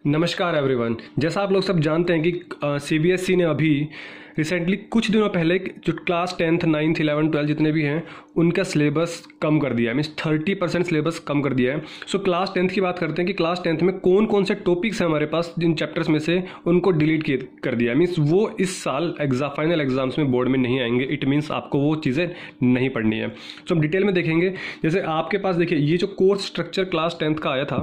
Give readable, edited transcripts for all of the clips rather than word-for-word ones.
नमस्कार एवरीवन। जैसा आप लोग सब जानते हैं कि सीबीएसई ने अभी रिसेंटली कुछ दिनों पहले जो क्लास 10th 9th 11th 12 जितने भी हैं उनका सिलेबस कम कर दिया है। मीन्स 30% सिलेबस कम कर दिया है। सो क्लास 10th की बात करते हैं कि क्लास 10th में कौन कौन से टॉपिक्स हैं हमारे पास, जिन चैप्टर्स में से उनको डिलीट कर दिया है। मीन्स वो इस साल फाइनल एग्जाम्स में बोर्ड में नहीं आएंगे। इट मीन्स आपको वो चीज़ें नहीं पढ़नी है। सो हम डिटेल में देखेंगे। जैसे आपके पास देखिए, ये जो कोर्स स्ट्रक्चर क्लास 10th का आया था,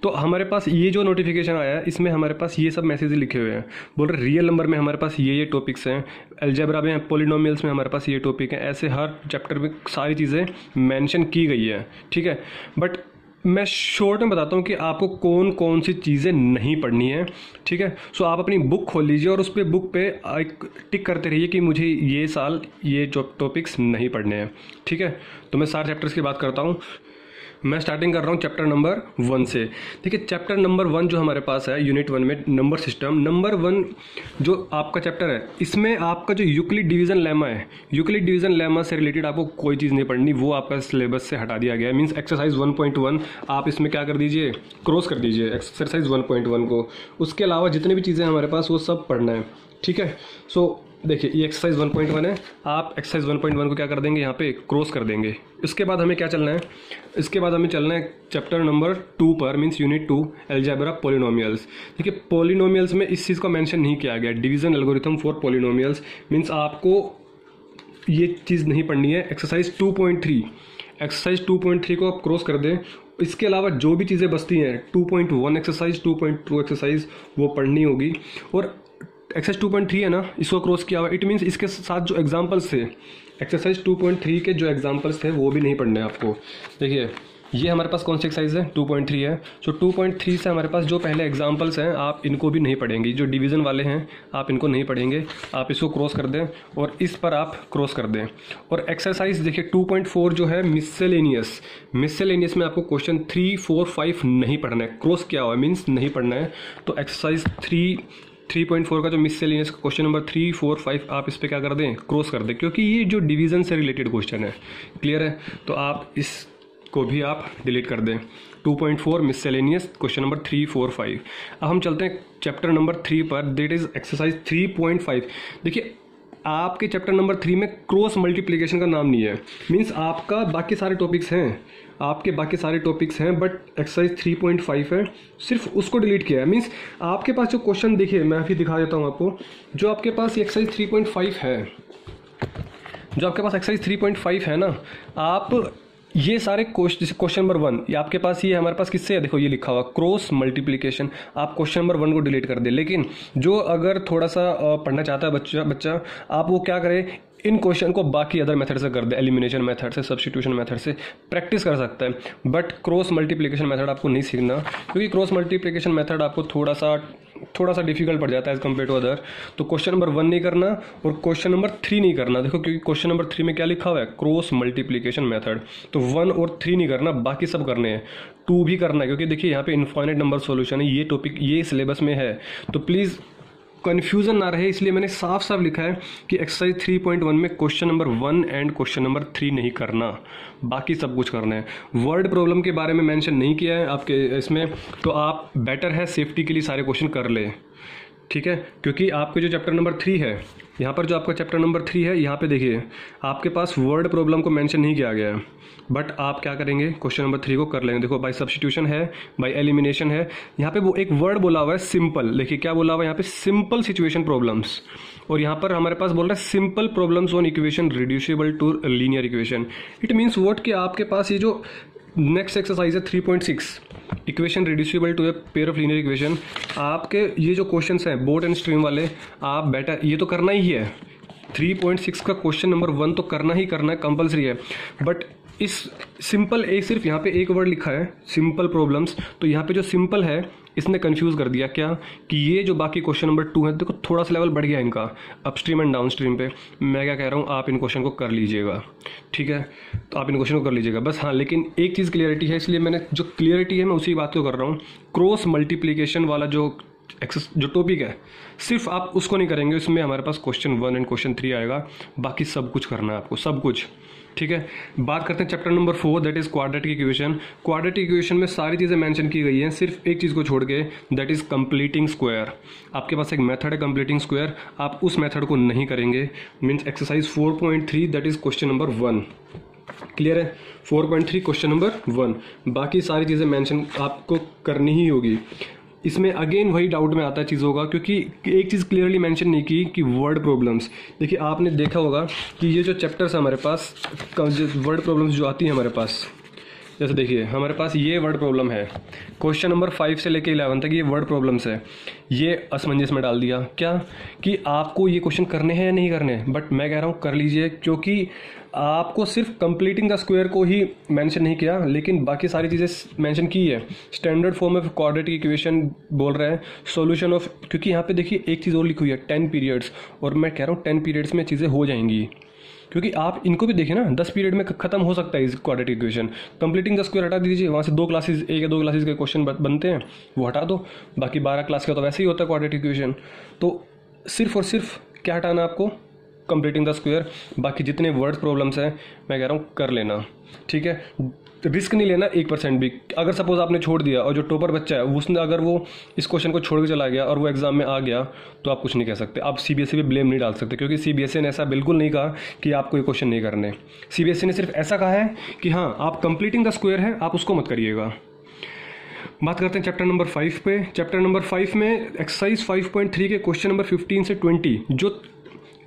तो हमारे पास ये जो नोटिफिकेशन आया है इसमें हमारे पास ये सब मैसेज लिखे हुए हैं। बोल रहे रियल नंबर में हमारे पास ये टॉपिक्स हैं, अलजेब्रा में, पॉलिनोमियल्स में हमारे पास ये टॉपिक है। ऐसे हर चैप्टर में सारी चीज़ें मेंशन की गई है, ठीक है। बट मैं शॉर्ट में बताता हूँ कि आपको कौन कौन सी चीज़ें नहीं पढ़नी है, ठीक है। सो आप अपनी बुक खोल लीजिए और उस पर बुक पे एक टिक करते रहिए कि मुझे ये साल ये जो टॉपिक्स नहीं पढ़ने हैं, ठीक है। तो मैं सारे चैप्टर्स की बात करता हूँ। मैं स्टार्टिंग कर रहा हूँ चैप्टर नंबर 1 से। देखिए, चैप्टर नंबर 1 जो हमारे पास है यूनिट 1 में, नंबर सिस्टम नंबर 1 जो आपका चैप्टर है, इसमें आपका जो यूक्लिड डिवीजन लेमा है, यूक्लिड डिवीजन लेमा से रिलेटेड आपको कोई चीज़ नहीं पढ़नी, वो आपका सिलेबस से हटा दिया गया है। मीन्स एक्सरसाइज 1.1 आप इसमें क्या कर दीजिए, क्रॉस कर दीजिए एक्सरसाइज 1.1 को। उसके अलावा जितनी भी चीज़ें हमारे पास वो सब पढ़ना है, ठीक है। सो देखिए, ये एक्सरसाइज 1.1 है। आप एक्सरसाइज 1.1 को क्या कर देंगे, यहाँ पे क्रॉस कर देंगे। इसके बाद हमें क्या चलना है, इसके बाद हमें चलना है चैप्टर नंबर 2 पर, मीन्स यूनिट 2 अलजेब्रा पॉलिनोमियल्स। देखिए, पॉलिनोमियल्स में इस चीज़ को मेंशन नहीं किया गया, division algorithm for polynomials. Means आपको ये चीज़ नहीं पढ़नी है। एक्सरसाइज 2.3, एक्सरसाइज 2.3 को आप क्रॉस कर दें। इसके अलावा जो भी चीज़ें बचती हैं 2.1 एक्सरसाइज, 2.2 एक्सरसाइज, वो पढ़नी होगी। और एक्सरसाइज 2.3 है ना, इसको क्रॉस किया हुआ। इट मीन्स इसके साथ जो एग्जांपल्स थे एक्सरसाइज 2.3 के जो एग्जांपल्स थे वो भी नहीं पढ़ने आपको। देखिए, ये हमारे पास कौन सी एक्सरसाइज है, 2.3 है। सो 2.3 से हमारे पास जो पहले एग्जांपल्स हैं आप इनको भी नहीं पढ़ेंगे। जो डिवीज़न वाले हैं आप इनको नहीं पढ़ेंगे, आप इसको क्रॉस कर दें और इस पर आप क्रॉस कर दें। और एक्सरसाइज देखिए 2.4 जो है मिससेलेनियस, मिससेलेनियस में आपको क्वेश्चन 3, 4, 5 नहीं पढ़ना है। क्रॉस किया हुआ है मीन्स नहीं पढ़ना है। तो एक्सरसाइज 3.4 का जो मिससेलेनियस क्वेश्चन नंबर 3, 4, 5 आप इस पर क्या कर दें, क्रॉस कर दें, क्योंकि ये जो डिवीज़न से रिलेटेड क्वेश्चन है। क्लियर है? तो आप इसको भी आप डिलीट कर दें। 2.4 मिससेलेनियस क्वेश्चन नंबर 3, 4, 5। अब हम चलते हैं चैप्टर नंबर 3 पर, दैट इज एक्सरसाइज 3.5। देखिए, आपके चैप्टर नंबर 3 में क्रॉस मल्टीप्लिकेशन का नाम नहीं है। मीन्स आपका बाकी सारे टॉपिक्स हैं, आपके बाकी सारे टॉपिक्स हैं, बट एक्सरसाइज 3.5 है, सिर्फ उसको डिलीट किया है। मीन्स आपके पास जो क्वेश्चन, देखिए मैं अभी दिखा देता हूँ आपको। जो आपके पास एक्सरसाइज 3.5 है, जो आपके पास एक्सरसाइज 3.5 है ना, आप ये सारे क्वेश्चन नंबर 1 ये आपके पास, ये हमारे पास किससे है, देखो ये लिखा हुआ क्रॉस मल्टीप्लिकेशन। आप क्वेश्चन नंबर 1 को डिलीट कर दे। लेकिन जो अगर थोड़ा सा पढ़ना चाहता है बच्चा आप वो क्या करे, इन क्वेश्चन को बाकी अदर मेथड से कर दे, एलिमिनेशन मेथड से, सब्स्टिट्यूशन मेथड से प्रैक्टिस कर सकता है। बट क्रॉस मल्टीप्लिकेशन मेथड आपको नहीं सीखना, क्योंकि क्रॉस मल्टीप्लिकेशन मेथड आपको थोड़ा सा डिफिकल्ट पड़ जाता है एज कम्पेयर टू अदर। तो क्वेश्चन नंबर 1 नहीं करना और क्वेश्चन नंबर 3 नहीं करना। देखो, क्योंकि क्वेश्चन नंबर 3 में क्या लिखा हुआ है, क्रॉस मल्टीप्लिकेशन मेथड। तो 1 और 3 नहीं करना, बाकी सब करने हैं। 2 भी करना है, क्योंकि देखिए यहाँ पे इनफाइनाइट नंबर सॉल्यूशन है, ये टॉपिक ये सिलेबस में है। तो प्लीज़ कन्फ्यूजन ना रहे, इसलिए मैंने साफ साफ लिखा है कि एक्सरसाइज 3.1 में question number 1 and question number 3 नहीं करना, बाकी सब कुछ करना है। वर्ड प्रॉब्लम के बारे में मेंशन नहीं किया है आपके इसमें, तो आप बेटर है सेफ्टी के लिए सारे क्वेश्चन कर ले, ठीक है। क्योंकि आपके जो चैप्टर नंबर 3 है, यहाँ पर जो आपका चैप्टर नंबर 3 है, यहाँ पे देखिए आपके पास वर्ड प्रॉब्लम को मेंशन नहीं किया गया है, बट आप क्या करेंगे, क्वेश्चन नंबर 3 को कर लेंगे। देखो, बाय सब्स्टिट्यूशन है, बाय एलिमिनेशन है। यहाँ पे वो एक वर्ड बोला हुआ है सिंपल, देखिए क्या बोला हुआ है यहाँ पे, सिंपल सिचुएशन प्रॉब्लम्स। और यहाँ पर हमारे पास बोल रहा है simple problems on equation reducible to linear equation. It means what कि आपके पास ये जो नेक्स्ट एक्सरसाइज है 3.6, equation reducible to a pair of linear equation, आपके ये जो क्वेश्चंस हैं बोर्ड एंड स्ट्रीम वाले, आप बेटर ये तो करना ही है। 3.6 का क्वेश्चन नंबर 1 तो करना ही करना है, कंपलसरी है। बट इस सिंपल सिर्फ यहाँ पे एक वर्ड लिखा है सिंपल प्रॉब्लम्स, तो यहाँ पे जो सिंपल है इसने कंफ्यूज कर दिया क्या, कि ये जो बाकी क्वेश्चन नंबर 2 है, देखो थोड़ा सा लेवल बढ़ गया इनका अपस्ट्रीम एंड डाउन स्ट्रीम पे। मैं क्या कह रहा हूँ, आप इन क्वेश्चन को कर लीजिएगा, ठीक है। तो आप इन क्वेश्चन को कर लीजिएगा बस। हाँ, लेकिन एक चीज़ क्लियरिटी है, इसलिए मैंने जो क्लियरिटी है मैं उसी बात को कर रहा हूँ। क्रॉस मल्टीप्लीकेशन वाला जो टॉपिक है, सिर्फ आप उसको नहीं करेंगे, उसमें हमारे पास क्वेश्चन 1 एंड क्वेश्चन 3 आएगा, बाकी सब कुछ करना है आपको, सब कुछ। ठीक है। बात करते हैं chapter number 4 that is quadratic equation. Quadratic equation में सारी चीज़ें मेंशन की गई हैं, सिर्फ एक चीज़ को छोड़ के, दैट इज कंप्लीटिंग स्क्वायर। आपके पास एक मेथड है कंप्लीटिंग स्क्वायर, आप उस मेथड को नहीं करेंगे। Means exercise 4.3 that is question number 1। Clear है? 4.3 क्वेश्चन नंबर 1। बाकी सारी चीज़ें मेंशन आपको करनी ही होगी। इसमें अगेन वही डाउट में आता है चीज़ों का, क्योंकि एक चीज़ क्लियरली मेंशन नहीं की कि वर्ड प्रॉब्लम्स। देखिए आपने देखा होगा कि ये जो चैप्टर्स है हमारे पास, वर्ड प्रॉब्लम्स जो आती हैं हमारे पास, जैसे देखिए हमारे पास ये वर्ड प्रॉब्लम है, क्वेश्चन नंबर 5 से लेके 11 तक ये वर्ड प्रॉब्लम्स है। ये असमंजस में डाल दिया क्या कि आपको ये क्वेश्चन करने हैं या नहीं करने हैं, बट मैं कह रहा हूँ कर लीजिए, क्योंकि आपको सिर्फ कंप्लीटिंग द स्क्वायर को ही मेंशन नहीं किया, लेकिन बाकी सारी चीज़ें मेंशन की है। Standard form of quadratic equation बोल रहे हैं, सॉल्यूशन ऑफ, क्योंकि यहाँ पे देखिए एक चीज़ और लिखी हुई है 10 पीरियड्स, और मैं कह रहा हूँ 10 पीरियड्स में चीज़ें हो जाएंगी, क्योंकि आप इनको भी देखिए ना 10 पीरियड में खत्म हो सकता है इस quadratic equation. Completing the square हटा दीजिए, वहाँ से 2 क्लासेज, 1 या 2 क्लासेज के क्वेश्चन बनते हैं, वो हटा दो, बाकी 12 क्लास का तो वैसे ही होता है क्वाड्रेटिक इक्वेशन। तो सिर्फ और सिर्फ क्या हटाना आपको, कंप्लीटिंग द स्क्वायर। बाकी जितने वर्ड प्रॉब्लम्स हैं मैं कह रहा हूँ कर लेना, ठीक है। रिस्क नहीं लेना 1% भी। अगर सपोज आपने छोड़ दिया और जो टॉपर बच्चा है उसने अगर वो इस क्वेश्चन को छोड़ के चला गया और वो एग्जाम में आ गया, तो आप कुछ नहीं कह सकते। आप सीबीएसई पे ब्लेम नहीं डाल सकते, क्योंकि सीबीएसई ने ऐसा बिल्कुल नहीं कहा कि आपको ये क्वेश्चन नहीं करने। सीबीएसई ने सिर्फ ऐसा कहा है कि हाँ आप कंप्लीटिंग द स्क्वायर है, आप उसको मत करिएगा। बात करते हैं चैप्टर नंबर 5 पे। चैप्टर नंबर 5 में एक्सरसाइज 5.3 के क्वेश्चन नंबर 15 से 20, जो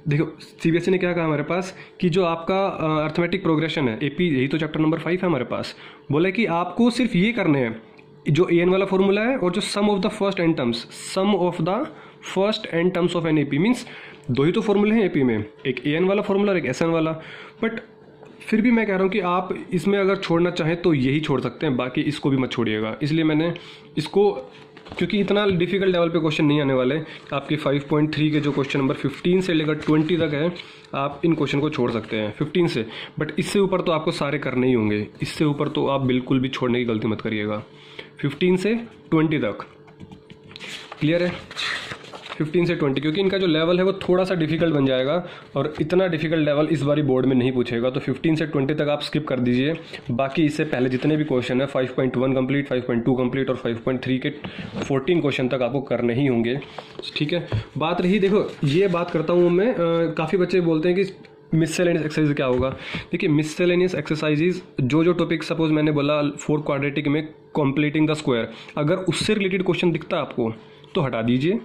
देखो सीबीएसई ने क्या कहा हमारे पास कि जो आपका अर्थमेटिक प्रोग्रेशन है एपी, यही तो चैप्टर नंबर 5 है हमारे पास, बोला कि आपको सिर्फ ये करने हैं, जो एन वाला फॉर्मूला है और जो sum of the first n terms, sum of the first n terms of an AP. Means 2 ही तो फॉर्मूले हैं एपी में, एक एन वाला फॉर्मूला और एक एस एन वाला। बट फिर भी मैं कह रहा हूँ कि आप इसमें अगर छोड़ना चाहें तो यही छोड़ सकते हैं, बाकी इसको भी मत छोड़िएगा। इसलिए मैंने इसको, क्योंकि इतना डिफिकल्ट लेवल पे क्वेश्चन नहीं आने वाले आपके 5.3 के जो क्वेश्चन नंबर 15 से लेकर 20 तक है, आप इन क्वेश्चन को छोड़ सकते हैं 15 से। बट इससे ऊपर तो आपको सारे करने ही होंगे, इससे ऊपर तो आप बिल्कुल भी छोड़ने की गलती मत करिएगा। 15 से 20 तक क्लियर है? 15 से 20, क्योंकि इनका जो लेवल है वो थोड़ा सा डिफिकल्ट बन जाएगा और इतना डिफिकल्ट लेवल इस बारी बोर्ड में नहीं पूछेगा। तो 15 से 20 तक आप स्किप कर दीजिए। बाकी इससे पहले जितने भी क्वेश्चन है 5.1 कंप्लीट, 5.2 कंप्लीट और 5.3 के 14 क्वेश्चन तक आपको करने ही होंगे, ठीक है। बात रही, देखो ये बात करता हूँ मैं, काफ़ी बच्चे बोलते हैं कि मिससेलेनियस एक्सरसाइज क्या होगा। देखिए मिससेलेनियस एक्सरसाइजेज जो टॉपिक सपोज मैंने बोला 4 क्वाड्रेटिक में कंप्लीटिंग द स्क्वायर, अगर उससे रिलेटेड क्वेश्चन दिखता है आपको तो हटा दीजिए,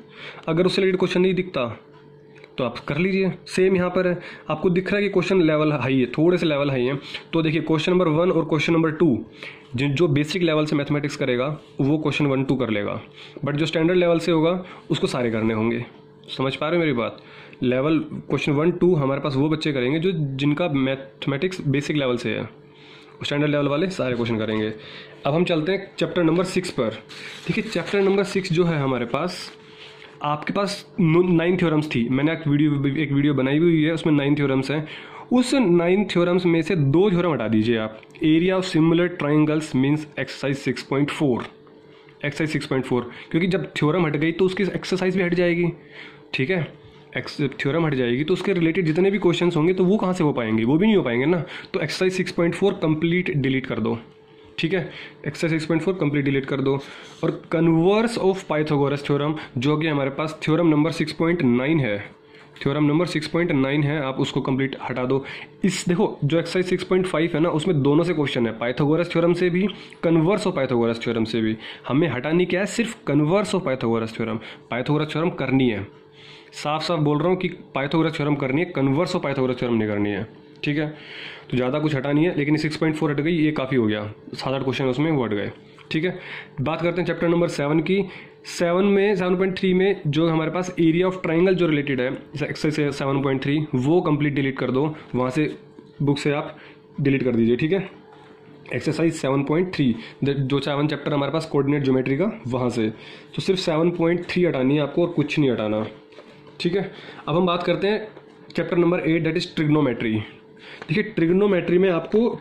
अगर उससे रिलेटेड क्वेश्चन नहीं दिखता तो आप कर लीजिए। सेम यहाँ पर है, आपको दिख रहा है कि क्वेश्चन लेवल हाई है, थोड़े से लेवल हाई है, तो देखिए क्वेश्चन नंबर 1 और क्वेश्चन नंबर 2 जो बेसिक लेवल से मैथमेटिक्स करेगा वो क्वेश्चन 1, 2 कर लेगा, बट जो स्टैंडर्ड लेवल से होगा उसको सारे करने होंगे। समझ पा रहे हो मेरी बात? लेवल क्वेश्चन 1, 2 हमारे पास वो बच्चे करेंगे जो जिनका मैथमेटिक्स बेसिक लेवल से है, स्टैंडर्ड लेवल वाले सारे क्वेश्चन करेंगे। अब हम चलते हैं चैप्टर नंबर 6 पर। देखिए चैप्टर नंबर 6 जो है हमारे पास, आपके पास 9 थ्योरम्स थी, मैंने एक वीडियो बनाई हुई है, उसमें 9 थ्योरम्स हैं। उस 9 थ्योरम्स में से 2 थ्योरम हटा दीजिए आप। Area of similar triangles means exercise 6.4, exercise 6.4, क्योंकि जब थ्योरम हट गई तो उसकी एक्सरसाइज भी हट जाएगी, ठीक है। थ्योरम हट जाएगी तो उसके रिलेटेड जितने भी क्वेश्चंस होंगे तो वो कहाँ से हो पाएंगे, वो भी नहीं हो पाएंगे ना। तो एक्सरसाइज 6.4 कंप्लीट डिलीट कर दो, ठीक है। एक्सरसाइज 6.4 कंप्लीट डिलीट कर दो। और कन्वर्स ऑफ पाइथागोरस थ्योरम जो कि हमारे पास थ्योरम नंबर 6.9 है, थ्योरम नंबर 6.9 है, आप उसको कंप्लीट हटा दो। इस देखो जो एक्सरसाइज 6.5 है ना, उसमें दोनों से क्वेश्चन है, पाइथागोरस थ्योरम से भी, कन्वर्स ऑफ पाइथागोरस थ्योरम से भी। हमें हटानी क्या है, सिर्फ converse of Pythagoras theorem. Pythagoras theorem करनी है, साफ साफ बोल रहा हूँ कि पाइथागोरस थ्योरम करनी है, कन्वर्स ऑफ पाइथागोरस थ्योरम नहीं करनी है, ठीक है। तो ज़्यादा कुछ हटा नहीं है, लेकिन 6.4 हट गई, ये काफ़ी हो गया, 7-8 क्वेश्चन उसमें वो हट गए, ठीक है। बात करते हैं चैप्टर नंबर 7 की। 7.3 में जो हमारे पास एरिया ऑफ ट्राइंगल जो रिलेटेड है एक्सरसाइज 7.3 वो कंप्लीट डिलीट कर दो, वहाँ से बुक से आप डिलीट कर दीजिए, ठीक है। एक्सरसाइज 7.3 जो 7 चैप्टर हमारे पास कोऑर्डिनेट ज्योमेट्री का, वहाँ से तो सिर्फ 7.3 हटानी है आपको और कुछ नहीं हटाना, ठीक है। अब हम बात करते हैं chapter number 8 that is trigonometry. देखिए ट्रिग्नोमेट्री में आपको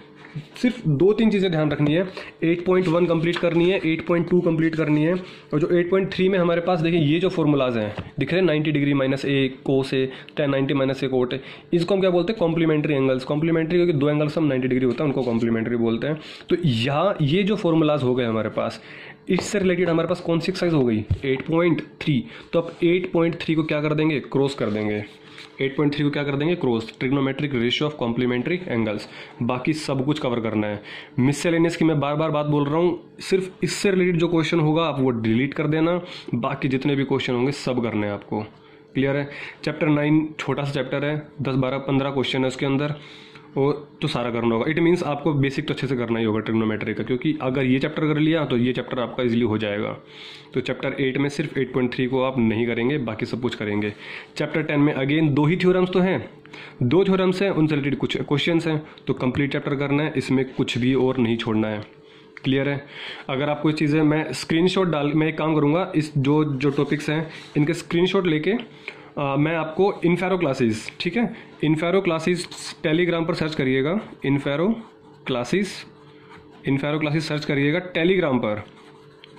सिर्फ 2-3 चीज़ें ध्यान रखनी है। 8.1 कंप्लीट करनी है, 8.2 कंप्लीट करनी है, और जो 8.3 में हमारे पास देखिए ये जो फॉर्मूलाज हैं दिख रहे हैं, 90 डिग्री माइनस ए कोस ए, tan 90 माइनस ए कोट है, इसको हम क्या बोलते हैं, कॉम्प्लीमेंट्री एंगल्स। कॉम्प्लीमेंट्री क्योंकि दो एंगल्स हम 90 डिग्री होता है उनको कॉम्प्लीमेंट्री बोलते हैं। तो यहाँ ये जो फॉर्मूलाज हो गए हमारे पास, इससे रिलेटेड हमारे पास कौन सी एक्सरसाइज हो गई, 8.3। तो अब 8.3 को क्या कर देंगे, क्रॉस कर देंगे। 8.3 को क्या कर देंगे, cross, trigonometric ratio of complementary angles. बाकी सब कुछ कवर करना है। मिससेलेनियस की मैं बार बार बात बोल रहा हूँ, सिर्फ इससे रिलेटेड जो क्वेश्चन होगा आप वो डिलीट कर देना, बाकी जितने भी क्वेश्चन होंगे सब करने हैं आपको। क्लियर है। चैप्टर 9 छोटा सा चैप्टर है, 10, 12, 15 क्वेश्चन है उसके अंदर, और तो सारा करना होगा। इट मीन्स आपको बेसिक तो अच्छे से करना ही होगा ट्रिग्नोमेट्री का, क्योंकि अगर ये चैप्टर कर लिया तो ये चैप्टर आपका इजीली हो जाएगा। तो चैप्टर 8 में सिर्फ 8.3 को आप नहीं करेंगे, बाकी सब कुछ करेंगे। चैप्टर 10 में अगेन 2 ही थ्योरम्स तो हैं, 2 थ्योरम्स हैं, उनसे रिलेटेड कुछ क्वेश्चंस हैं, तो कंप्लीट चैप्टर करना है, इसमें कुछ भी और नहीं छोड़ना है। क्लियर है। अगर आपको चीज़ें मैं एक काम करूँगा, इस जो टॉपिक्स हैं इनके स्क्रीनशॉट लेके मैं आपको इनफेरो क्लासेस, ठीक है, इनफेरो क्लासेस टेलीग्राम पर सर्च करिएगा, इनफेरो क्लासेस सर्च करिएगा टेलीग्राम पर।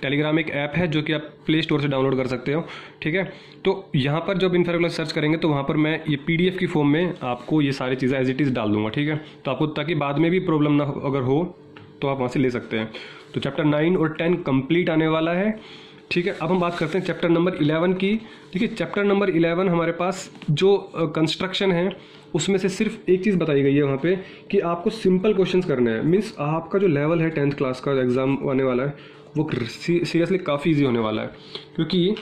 टेलीग्राम एक ऐप है जो कि आप प्ले स्टोर से डाउनलोड कर सकते हो, ठीक है। तो यहाँ पर जब इनफेरो क्लास सर्च करेंगे तो वहाँ पर मैं ये PDF की फॉर्म में आपको ये सारी चीज़ें एज इट इज़ डाल दूंगा, ठीक है। तो आपको ताकि बाद में भी प्रॉब्लम ना हो, अगर हो तो आप वहाँ से ले सकते हैं। तो चैप्टर 9 और 10 कंप्लीट आने वाला है, ठीक है। अब हम बात करते हैं चैप्टर नंबर 11 की। देखिए चैप्टर नंबर 11 हमारे पास जो कंस्ट्रक्शन है उसमें से सिर्फ एक चीज़ बताई गई है वहाँ पे कि आपको सिंपल क्वेश्चंस करने हैं। मीन्स आपका जो लेवल है 10th क्लास का एग्जाम आने वाला है वो सीरियसली काफ़ी ईजी होने वाला है, क्योंकि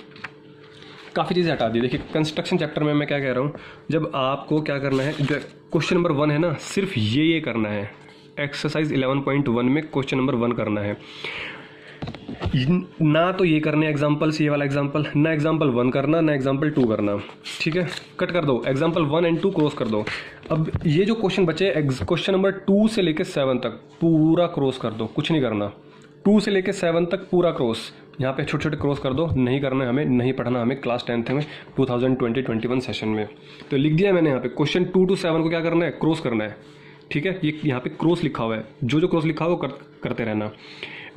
काफ़ी चीज़ें हटा दी। देखिए कंस्ट्रक्शन चैप्टर में मैं क्या कह रहा हूँ, जब आपको क्या करना है, जो क्वेश्चन नंबर 1 है ना, सिर्फ ये करना है। एक्सरसाइज 11.1 में क्वेश्चन नंबर 1 करना है, ना तो ये करने एग्जाम्पल्स, ये वाला एग्जाम्पल, ना एग्जाम्पल 1 करना, ना एग्जाम्पल 2 करना, ठीक है। कट कर दो, एग्जाम्पल 1 एंड 2 क्रॉस कर दो। अब ये जो क्वेश्चन बचे क्वेश्चन नंबर 2 से लेकर 7 तक पूरा क्रॉस कर दो, कुछ नहीं करना। 2 से लेकर 7 तक पूरा क्रॉस, यहाँ पे छोटे छोटे क्रॉस कर दो। नहीं करना है हमें, नहीं पढ़ना हमें क्लास 10th में 2020-21 सेशन में। तो लिख दिया मैंने यहाँ पे, क्वेश्चन 2 to 7 को क्या करना है, क्रॉस करना है, ठीक है। ये यहाँ पे क्रॉस लिखा हुआ है, जो क्रॉस लिखा हुआ वो करते रहना।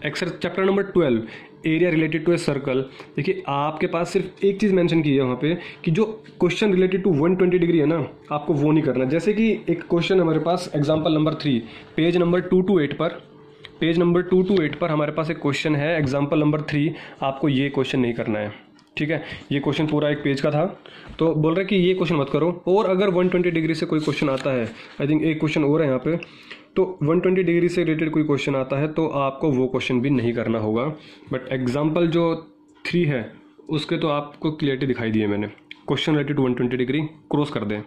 Exercise chapter number 12 area related to a circle. देखिए आपके पास सिर्फ एक चीज़ मेंशन की है वहाँ पे कि जो क्वेश्चन रिलेटेड टू 120 डिग्री है ना, आपको वो नहीं करना। जैसे कि एक क्वेश्चन हमारे पास example number 3 page number 2 to 8 पर हमारे पास एक क्वेश्चन है एग्जांपल नंबर 3, आपको ये क्वेश्चन नहीं करना है, ठीक है। ये क्वेश्चन पूरा एक पेज का था, तो बोल रहे कि ये क्वेश्चन मत करो। और अगर 120 डिग्री से कोई क्वेश्चन आता है, आई थिंक एक क्वेश्चन और है यहाँ पे, तो 120 डिग्री से रिलेटेड कोई क्वेश्चन आता है तो आपको वो क्वेश्चन भी नहीं करना होगा। बट एग्जाम्पल जो 3 है उसके तो आपको क्लियरिटी दिखाई दी है मैंने। Question related to 120 degree cross कर दें,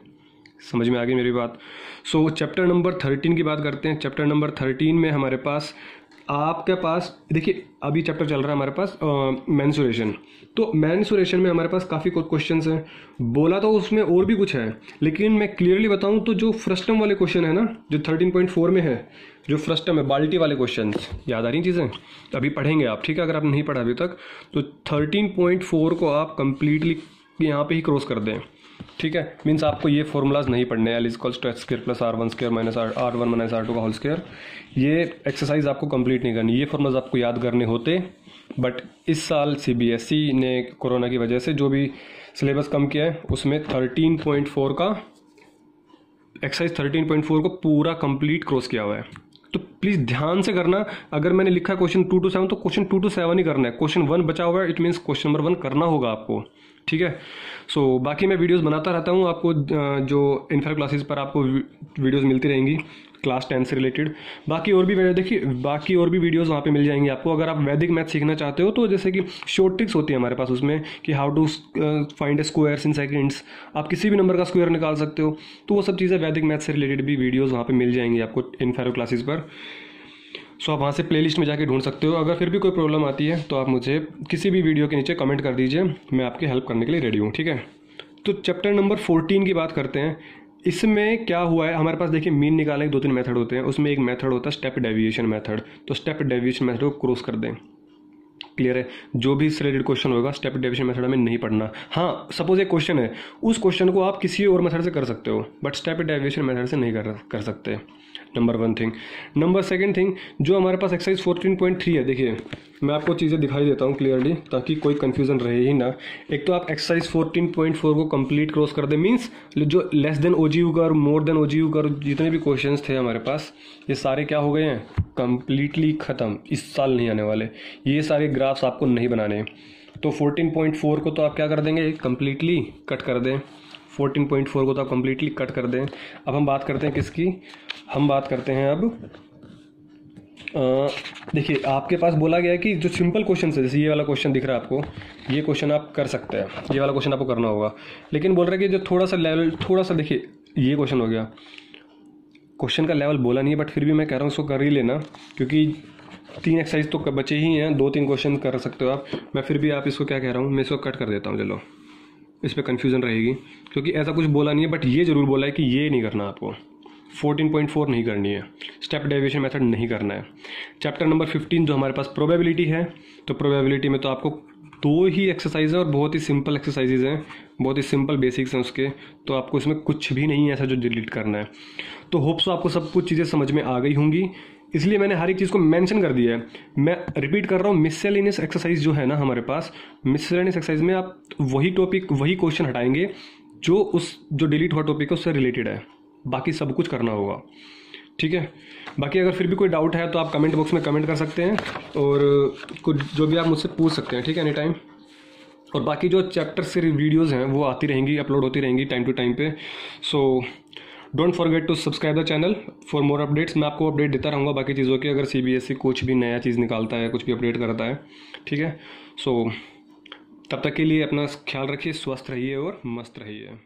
समझ में आ गई मेरी बात। सो चैप्टर नंबर 13 की बात करते हैं। चैप्टर नंबर 13 में हमारे पास आपके पास देखिए अभी चैप्टर चल रहा है हमारे पास मेंसुरेशन। तो मेंसुरेशन में हमारे पास काफ़ी क्वेश्चंस हैं, बोला तो उसमें और भी कुछ है, लेकिन मैं क्लियरली बताऊं तो जो फ्रस्टम वाले क्वेश्चन है ना, जो 13.4 में है, जो फ्रस्टम है, बाल्टी वाले क्वेश्चन, याद आ रही चीज़ें, अभी पढ़ेंगे आप, ठीक है। अगर आप नहीं पढ़ा अभी तक तो 13.4 को आप कंप्लीटली यहाँ पे ही क्रॉस कर दें, ठीक है। मीन्स आपको ये फॉर्मूलाज नहीं पढ़ने, L equals to x² plus R1² minus R1 minus R2 का होल स्क्वायर, ये एक्सरसाइज आपको कंप्लीट नहीं करनी। ये फॉर्मूलाज आपको याद करने होते, बट इस साल CBSE ने कोरोना की वजह से जो भी सिलेबस कम किया है उसमें 13.4 का एक्सरसाइज 13.4 को पूरा कंप्लीट क्रॉस किया हुआ है। तो प्लीज़ ध्यान से करना। अगर मैंने लिखा क्वेश्चन 2 to 7 तो क्वेश्चन 2 to 7 ही करना है। क्वेश्चन 1 बचा हुआ है, इट मीन्स क्वेश्चन नंबर 1 करना होगा आपको, ठीक है। सो बाकी मैं वीडियोस बनाता रहता हूँ, आपको जो इनफेरो क्लासेस पर आपको वीडियोस मिलती रहेंगी क्लास 10 से रिलेटेड। बाकी और भी देखिए बाकी और भी वीडियोस वहाँ पे मिल जाएंगी आपको। अगर आप वैदिक मैथ सीखना चाहते हो तो जैसे कि शॉर्ट ट्रिक्स होती है हमारे पास उसमें कि how to find squares in seconds, आप किसी भी नंबर का स्क्वायर निकाल सकते हो। तो वो सब चीज़ें वैदिक मैथ से रिलेटेड भी वीडियोज़ वहाँ पर मिल जाएंगी आपको इनफेरो क्लासेस पर। सो आप वहाँ से प्लेलिस्ट में जाके ढूंढ सकते हो। अगर फिर भी कोई प्रॉब्लम आती है तो आप मुझे किसी भी वीडियो के नीचे कमेंट कर दीजिए, मैं आपकी हेल्प करने के लिए रेडी हूँ, ठीक है। तो चैप्टर नंबर 14 की बात करते हैं। इसमें क्या हुआ है हमारे पास, देखिए मीन निकालने के 2-3 मेथड होते हैं, उसमें एक मेथड होता है स्टेप डेविएशन मेथड। तो स्टेप डेविएशन मेथड को क्रॉस कर दें, क्लियर है। जो भी इससे रिलेटेड क्वेश्चन होगा स्टेप डेविएशन मेथड में नहीं पढ़ना। हाँ सपोज एक क्वेश्चन है, उस क्वेश्चन को आप किसी और मेथड से कर सकते हो, बट स्टेप डेविएशन मेथड से नहीं कर सकते। Number 1 thing. नंबर 2 थिंग, जो हमारे पास एक्सरसाइज 14.3 है, देखिए मैं आपको चीज़ें दिखाई देता हूँ क्लियरली ताकि कोई कन्फ्यूजन रहे ही ना। एक तो आप एक्सरसाइज 14.4 को कंप्लीट क्रॉस कर दे, मीन्स जो लेस देन OGU का और मोर देन OGU का जितने भी क्वेश्चंस थे हमारे पास, ये सारे क्या हो गए हैं, कंप्लीटली ख़त्म, इस साल नहीं आने वाले, ये सारे ग्राफ्स आपको नहीं बनाने हैं। तो 14.4 को तो आप क्या कर देंगे, कंप्लीटली कट कर दें। 14.4 को तो आप कंप्लीटली कट कर दें। अब हम बात करते हैं किसकी, हम बात करते हैं अब देखिए आपके पास बोला गया है कि जो सिंपल क्वेश्चन है, जैसे ये वाला क्वेश्चन दिख रहा है आपको, ये क्वेश्चन आप कर सकते हैं, ये वाला क्वेश्चन आपको करना होगा। लेकिन बोल रहा है कि जो थोड़ा सा लेवल, थोड़ा सा देखिए ये क्वेश्चन हो गया, क्वेश्चन का लेवल बोला नहीं है बट फिर भी मैं कह रहा हूँ इसको कर ही लेना, क्योंकि 3 एक्सरसाइज तो बचे ही हैं, 2-3 क्वेश्चन कर सकते हो आप। मैं फिर भी आप इसको क्या कह रहा हूँ, मैं इसको कट कर देता हूँ, चलो इस पर कन्फ्यूज़न रहेगी, क्योंकि ऐसा कुछ बोला नहीं है बट ये ज़रूर बोला है कि ये नहीं करना आपको, 14.4 नहीं करनी है, स्टेप डेविएशन मेथड नहीं करना है। चैप्टर नंबर 15 जो हमारे पास प्रोबेबिलिटी है, तो प्रोबेबिलिटी में तो आपको 2 ही एक्सरसाइज है और बहुत ही सिंपल एक्सरसाइजेज हैं, बहुत ही सिंपल बेसिक्स हैं उसके, तो आपको इसमें कुछ भी नहीं है ऐसा जो डिलीट करना है। तो होप्स आपको सब कुछ चीज़ें समझ में आ गई होंगी, इसलिए मैंने हर एक चीज़ को मेंशन कर दिया है। मैं रिपीट कर रहा हूँ, मिससेलेनियस एक्सरसाइज जो है ना हमारे पास, मिससेलेनियस एक्सरसाइज में आप वही टॉपिक, वही क्वेश्चन हटाएंगे जो डिलीट हुआ टॉपिक है उससे रिलेटेड है, बाकी सब कुछ करना होगा, ठीक है। बाकी अगर फिर भी कोई डाउट है तो आप कमेंट बॉक्स में कमेंट कर सकते हैं, और कुछ जो भी आप मुझसे पूछ सकते हैं, ठीक है, एनी टाइम। और बाकी जो चैप्टर से वीडियोस हैं वो आती रहेंगी, अपलोड होती रहेंगी टाइम टू टाइम पे। So don't forget to subscribe the channel for more updates. मैं आपको अपडेट देता रहूँगा बाकी चीज़ों की, अगर CBSE कुछ भी नया चीज़ निकालता है, कुछ भी अपडेट करता है, ठीक है। सो तब तक के लिए अपना ख्याल रखिए, स्वस्थ रहिए और मस्त रहिए।